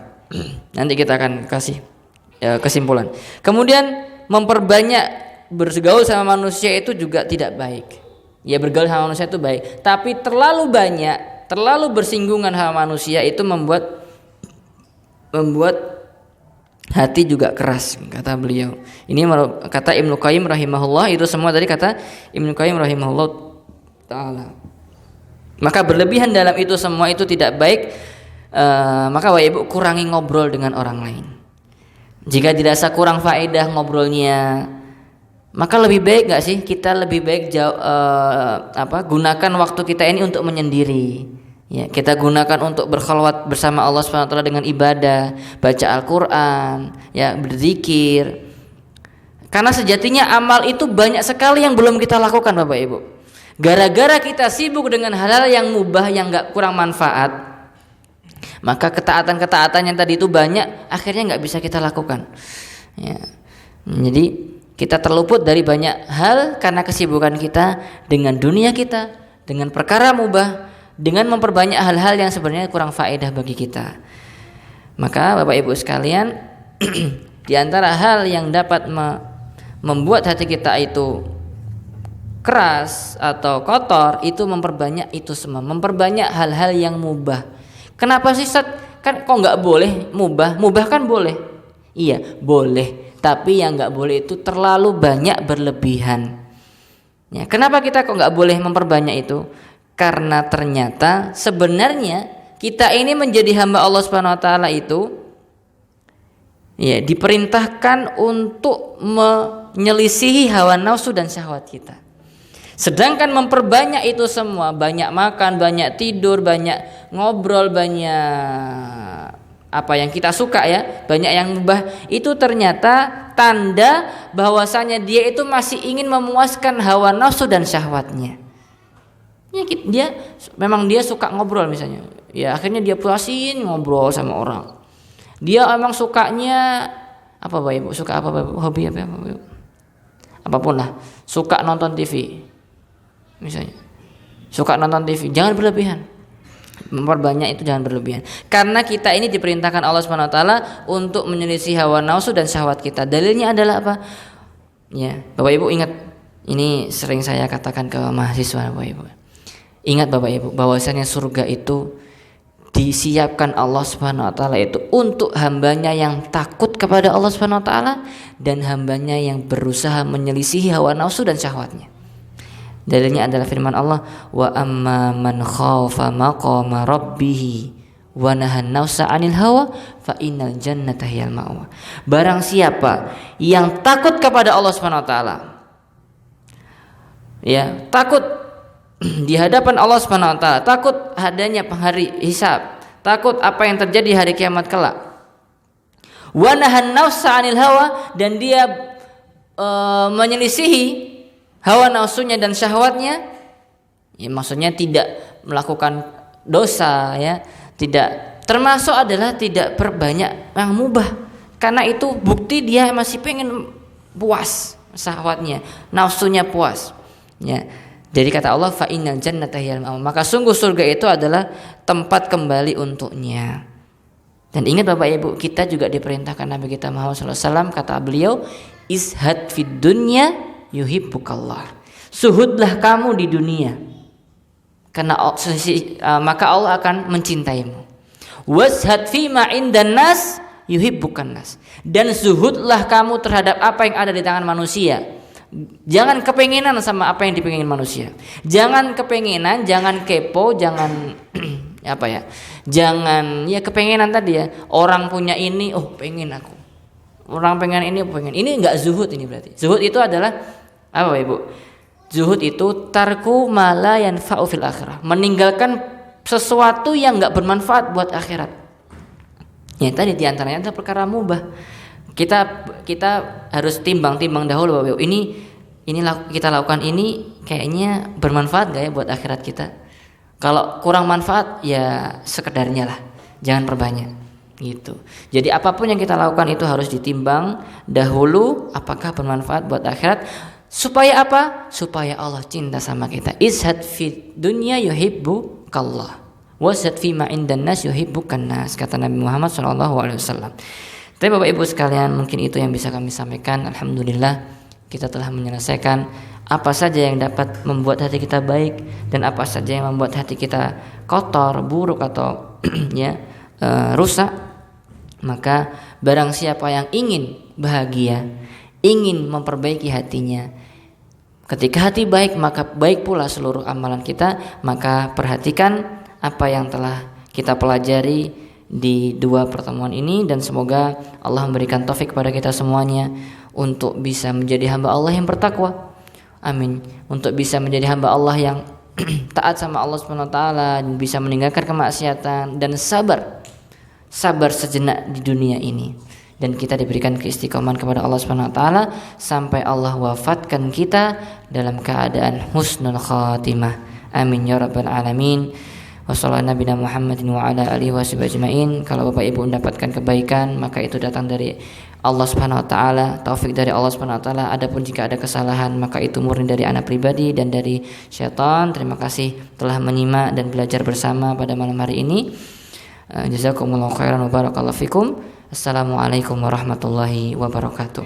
Nanti kita akan kasih kesimpulan. Kemudian memperbanyak bergaul sama manusia itu juga tidak baik. Ya bergaul sama manusia itu baik, tapi terlalu banyak, terlalu bersinggungan sama manusia itu membuat hati juga keras, kata beliau. Ini kata Ibnu Qayyim rahimahullah, itu semua tadi kata Ibnu Qayyim rahimahullah taala. Maka berlebihan dalam itu semua itu tidak baik. Maka Bapak Ibu kurangi ngobrol dengan orang lain. Jika dirasa kurang faedah ngobrolnya, maka lebih baik nggak sih kita lebih baik gunakan waktu kita ini untuk menyendiri. Ya, kita gunakan untuk berkhalwat bersama Allah Subhanahu wa taala dengan ibadah, baca Al-Qur'an, ya, berzikir. Karena sejatinya amal itu banyak sekali yang belum kita lakukan Bapak Ibu. Gara-gara kita sibuk dengan hal-hal yang mubah yang enggak kurang manfaat, maka ketaatan-ketaatan yang tadi itu banyak akhirnya enggak bisa kita lakukan. Ya. Jadi kita terluput dari banyak hal karena kesibukan kita dengan dunia kita, dengan perkara mubah, dengan memperbanyak hal-hal yang sebenarnya kurang faedah bagi kita. Maka Bapak Ibu sekalian, di antara hal yang dapat membuat hati kita itu keras atau kotor itu memperbanyak itu semua, memperbanyak hal-hal yang mubah. Kenapa sih Ustaz? Kan kok nggak boleh mubah? Mubah kan boleh. Iya, boleh. Tapi yang nggak boleh itu terlalu banyak berlebihan. Ya, kenapa kita kok nggak boleh memperbanyak itu? Karena ternyata sebenarnya kita ini menjadi hamba Allah Subhanahu wa taala itu ya diperintahkan untuk menyelisihi hawa nafsu dan syahwat kita. Sedangkan memperbanyak itu semua, banyak makan, banyak tidur, banyak ngobrol, banyak apa yang kita suka ya, banyak yang mubah, itu ternyata tanda bahwasanya dia itu masih ingin memuaskan hawa nafsu dan syahwatnya. Dia memang dia suka ngobrol misalnya, ya akhirnya dia puasin ngobrol sama orang. Dia emang sukanya apa Bapak Ibu? Suka apa Bapak? Hobi apa Bapak Ibu? Apapun lah, suka nonton TV misalnya, suka nonton TV, jangan berlebihan. Memperbanyak itu jangan berlebihan. Karena kita ini diperintahkan Allah Subhanahu wa taala untuk menyelisih hawa nafsu dan syahwat kita. Dalilnya adalah apa? Ya, Bapak Ibu ingat, ini sering saya katakan ke mahasiswa Bapak Ibu. Ingat Bapak Ibu, bahwasanya surga itu disiapkan Allah Subhanahu wa taala itu untuk hambanya yang takut kepada Allah Subhanahu wa taala dan hambanya yang berusaha menyelisihi hawa nafsu dan syahwatnya. Dalilnya adalah firman Allah, wa amma man khafa maqama rabbih wa nahan nafsa 'anil hawa fa innal jannata hiyal ma'wa. Barang siapa yang takut kepada Allah Subhanahu wa taala, ya, takut di hadapan Allah Subhanahu wa taala, takut adanya hari hisab, takut apa yang terjadi hari kiamat kelak. wa nahan nafsa 'anil hawa, dan dia menyelisihi hawa nafsunya dan syahwatnya, ya maksudnya tidak melakukan dosa, ya, tidak termasuk adalah tidak perbanyak yang mubah, karena itu bukti dia masih pengen puas syahwatnya, nafsunya puas, ya. Jadi kata Allah, fa innal jannata hiyal ma'wa, maka sungguh surga itu adalah tempat kembali untuknya. Dan ingat Bapak Ibu, kita juga diperintahkan Nabi kita Muhammad SAW, kata beliau, izhad fid dunya yuhibbukallah. Suhudlah kamu di dunia, karena maka Allah akan mencintaimu. Washad fi ma indan nas yuhibbukan nas. Dan zuhudlah kamu terhadap apa yang ada di tangan manusia. Jangan kepengenan sama apa yang dipengin manusia. Jangan kepengenan, jangan kepo, jangan apa ya? Jangan ya kepengenan tadi ya. Orang punya ini, oh pengen aku. Orang pengen ini, pengen. Ini enggak zuhud ini berarti. Zuhud itu adalah apa Ibu? Zuhud itu tarku ma la yanfa'u fil akhirah. Meninggalkan sesuatu yang enggak bermanfaat buat akhirat. Ya tadi diantaranya adalah perkara mubah. Kita harus timbang-timbang dahulu Bapak Ibu. Ini kita lakukan ini kayaknya bermanfaat gak ya buat akhirat kita? Kalau kurang manfaat ya sekedarnya lah, jangan perbanyak gitu. Jadi apapun yang kita lakukan itu harus ditimbang dahulu apakah bermanfaat buat akhirat. Supaya apa? Supaya Allah cinta sama kita. Izhad fid dunya yuhibbukallah, wazhad fi ma indan nas yuhibbukan nas, kata Nabi Muhammad SAW. Tapi Bapak Ibu sekalian, mungkin itu yang bisa kami sampaikan. Alhamdulillah kita telah menyelesaikan apa saja yang dapat membuat hati kita baik dan apa saja yang membuat hati kita kotor, buruk atau rusak. Maka barang siapa yang ingin bahagia, ingin memperbaiki hatinya, ketika hati baik maka baik pula seluruh amalan kita. Maka perhatikan apa yang telah kita pelajari di 2 pertemuan ini, dan semoga Allah memberikan taufik kepada kita semuanya untuk bisa menjadi hamba Allah yang bertakwa. Amin. Untuk bisa menjadi hamba Allah yang taat sama Allah Subhanahu wa taala, bisa meninggalkan kemaksiatan dan sabar sejenak di dunia ini, dan kita diberikan keistiqomahan kepada Allah Subhanahu wa taala sampai Allah wafatkan kita dalam keadaan husnul khatimah. Amin ya rabbal alamin. Wassalamualaikum warahmatullahi Muhammadin wa ala alihi washabihi ajmain. Kalau Bapak Ibu mendapatkan kebaikan, maka itu datang dari Allah Subhanahu wa taala, taufik dari Allah Subhanahu wa taala. Adapun jika ada kesalahan, maka itu murni dari anak pribadi dan dari syaitan. Terima kasih telah menyimak dan belajar bersama pada malam hari ini. Jazakumullahu khairan wa barakallahu fikum. Assalamualaikum warahmatullahi wabarakatuh.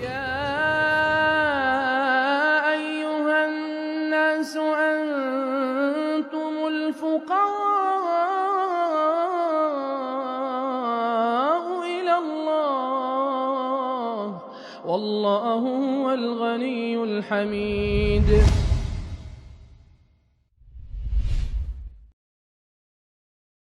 والله هو الغني الحميد